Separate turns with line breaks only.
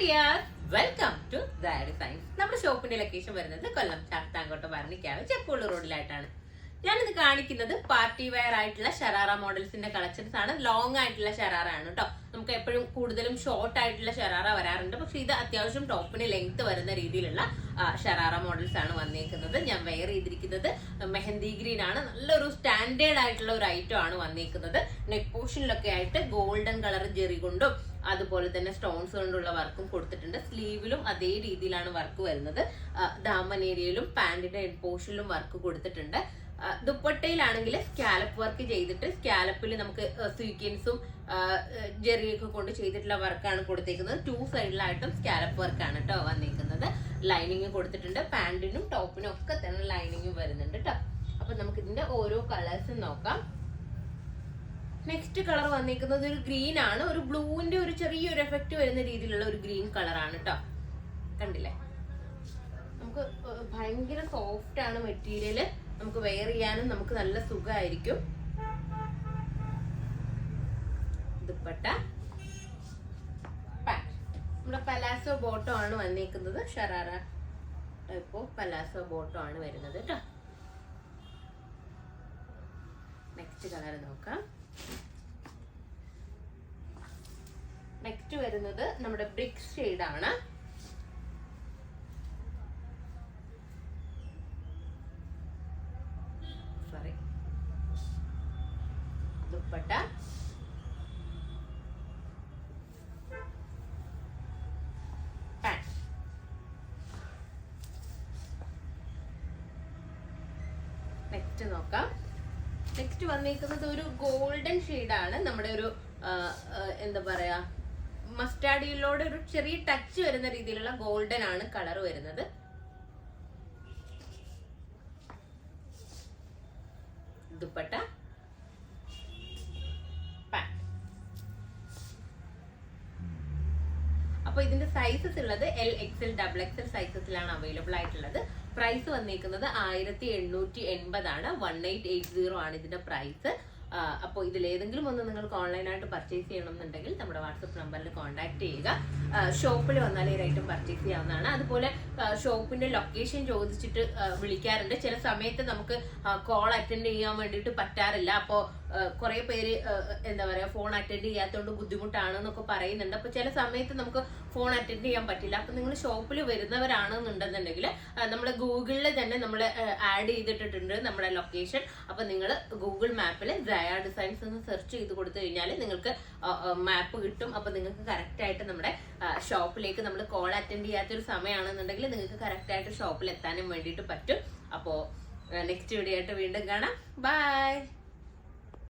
Dear, welcome to dairy science. നമ്മുടെ ഷോപ്പിന്റെ location വരുന്നത് കൊല്ലം ശാസ്താംകോട്ട ഭരണിക്കാവ് ചെപ്പുള്ളി റോഡിലായിട്ടാണ്. ഞാനിത് കാണിക്കുന്നത് പാർട്ടി വെയർ ആയിട്ടുള്ള ഷറാറ മോഡൽസിന്റെ കളക്ഷൻസ് ആണ്. ലോങ് ആയിട്ടുള്ള ഷറാറ ആണ് കേട്ടോ. നമുക്ക് എപ്പോഴും കൂടുതലും ഷോർട്ട് ആയിട്ടുള്ള ഷറാറ വരാറുണ്ട്, പക്ഷെ ഇത് അത്യാവശ്യം ടോപ്പിന് ലെങ്ത് വരുന്ന രീതിയിലുള്ള ഷറാറ മോഡൽസ് ആണ് വന്നേക്കുന്നത്. ഞാൻ വെയർ ചെയ്തിരിക്കുന്നത് മെഹന്തി ഗ്രീൻ ആണ്. നല്ലൊരു സ്റ്റാൻഡേർഡ് ആയിട്ടുള്ള ഒരു ഐറ്റം ആണ് വന്നേക്കുന്നത്. നെക്ക് പോർഷനിലൊക്കെ ആയിട്ട് ഗോൾഡൻ കളർ ജെറി കൊണ്ടും അതുപോലെ തന്നെ സ്റ്റോൺസ് കൊണ്ടുള്ള വർക്കും കൊടുത്തിട്ടുണ്ട്. സ്ലീവിലും അതേ രീതിയിലാണ് വർക്ക് വരുന്നത്. ദാമൻ ഏരിയയിലും പാന്റിന്റെ എൻഡ് പോർഷനിലും വർക്ക് കൊടുത്തിട്ടുണ്ട്. ദുപ്പട്ടയിലാണെങ്കിൽ സ്കാലപ്പ് വർക്ക് ചെയ്തിട്ട് സ്കാലപ്പിൽ നമുക്ക് സ്വീക്വൻസും ജെറിയൊക്കെ കൊണ്ട് ചെയ്തിട്ടുള്ള വർക്കാണ് കൊടുത്തേക്കുന്നത്. 2 സൈഡിലായിട്ടും സ്കാലപ്പ് വർക്കാണ് കേട്ടോ വന്നേക്കുന്നത്. ലൈനിങ് കൊടുത്തിട്ടുണ്ട്. പാന്റിനും ടോപ്പിനും ഒക്കെ തന്നെ ലൈനിങ് വരുന്നുണ്ട് കേട്ടോ. അപ്പൊ നമുക്ക് ഇതിന്റെ ഓരോ കളേഴ്സും നോക്കാം. നെക്സ്റ്റ് കളർ വന്നിരിക്കുന്നത് ഒരു ഗ്രീൻ ആണ്. ഒരു ബ്ലൂവിന്റെ ഒരു ചെറിയൊരു എഫക്റ്റ് വരുന്ന രീതിയിലുള്ള ഒരു ഗ്രീൻ കളറാണ് കേട്ടോ. കണ്ടില്ലേ? നമുക്ക് ഭയങ്കര സോഫ്റ്റ് ആണ് മെറ്റീരിയല്. നമുക്ക് വെയർ ചെയ്യാനും നമുക്ക് നല്ല സുഖമായിരിക്കും. ദുപ്പട്ട, പാന്റ്. നമ്മുടെ പലാസോ ബോട്ടം ആണ് വന്നിരിക്കുന്നത്. ഷറാറ ടൈപ്പോ പലാസോ ബോട്ടം ആണ് വരുന്നത് കേട്ടോ. നെക്സ്റ്റ് കളർ നോക്കാം. നെക്സ്റ്റ് വരുന്നത് നമ്മുടെ ബ്രിക്ക് ഷെയ്ഡ് ആണ്. ദുപ്പട്ട, പാന്റ്. നെക്സ്റ്റ് നോക്കാം. നെക്സ്റ്റ് വന്നിരിക്കുന്നത് ഒരു ഗോൾഡൻ ഷെയ്ഡാണ്. നമ്മുടെ ഒരു എന്താ പറയാ, മസ്റ്റാർഡിലോട് ഒരു ചെറിയ ടച്ച് വരുന്ന രീതിയിലുള്ള ഗോൾഡൻ ആണ് കളർ വരുന്നത്. ദുപ്പട്ട, പാന്റ്. അപ്പൊ ഇതിന്റെ സൈസസ് ഉള്ളത് L, XL, XXL സൈസസിലാണ് അവൈലബിൾ ആയിട്ടുള്ളത്. പ്രൈസ് വന്നിരിക്കുന്നത് 1880 ആണ്. 1880 ആണ് ഇതിന്റെ പ്രൈസ്. അപ്പോൾ ഇതിലേതെങ്കിലും ഒന്ന് നിങ്ങൾക്ക് ഓൺലൈനായിട്ട് പർച്ചേസ് ചെയ്യണമെന്നുണ്ടെങ്കിൽ നമ്മുടെ വാട്സപ്പ് നമ്പറിൽ കോൺടാക്ട് ചെയ്യുക. ഷോപ്പിൽ വന്നാൽ ഈ ഐറ്റം പർച്ചേസ് ചെയ്യാവുന്നതാണ്. അതുപോലെ ഷോപ്പിന്റെ ലൊക്കേഷൻ ചോദിച്ചിട്ട് വിളിക്കാറുണ്ട്. ചില സമയത്ത് നമുക്ക് കോൾ അറ്റൻഡ് ചെയ്യാൻ വേണ്ടിയിട്ട് പറ്റാറില്ല. അപ്പോൾ കുറെ പേര് എന്താ പറയാ, ഫോൺ അറ്റൻഡ് ചെയ്യാത്തതുകൊണ്ട് ബുദ്ധിമുട്ടാണെന്നൊക്കെ പറയുന്നുണ്ട്. അപ്പൊ ചില സമയത്ത് നമുക്ക് ഫോൺ അറ്റൻഡ് ചെയ്യാൻ പറ്റില്ല. അപ്പൊ നിങ്ങൾ ഷോപ്പിൽ വരുന്നവരാണെന്നുണ്ടെന്നുണ്ടെങ്കിൽ നമ്മൾ ഗൂഗിളിൽ തന്നെ നമ്മൾ ആഡ് ചെയ്തിട്ടിട്ടുണ്ട് നമ്മുടെ ലൊക്കേഷൻ. അപ്പൊ നിങ്ങൾ ഗൂഗിൾ മാപ്പിൽ ജയ ഡിസൈൻസ് എന്ന് സെർച്ച് ചെയ്ത് കൊടുത്തു കഴിഞ്ഞാൽ നിങ്ങൾക്ക് മാപ്പ് കിട്ടും. അപ്പൊ നിങ്ങൾക്ക് കറക്റ്റ് ആയിട്ട് നമ്മുടെ ഷോപ്പിലേക്ക് നമ്മൾ കോൾ അറ്റൻഡ് ചെയ്യാത്തൊരു സമയമാണെന്നുണ്ടെങ്കിൽ നിങ്ങൾക്ക് കറക്റ്റ് ആയിട്ട് ഷോപ്പിൽ എത്താനും വേണ്ടിയിട്ട് പറ്റും. അപ്പോൾ നെക്സ്റ്റ് വീഡിയോ ആയിട്ട് വീണ്ടും കാണാം. ബൈ.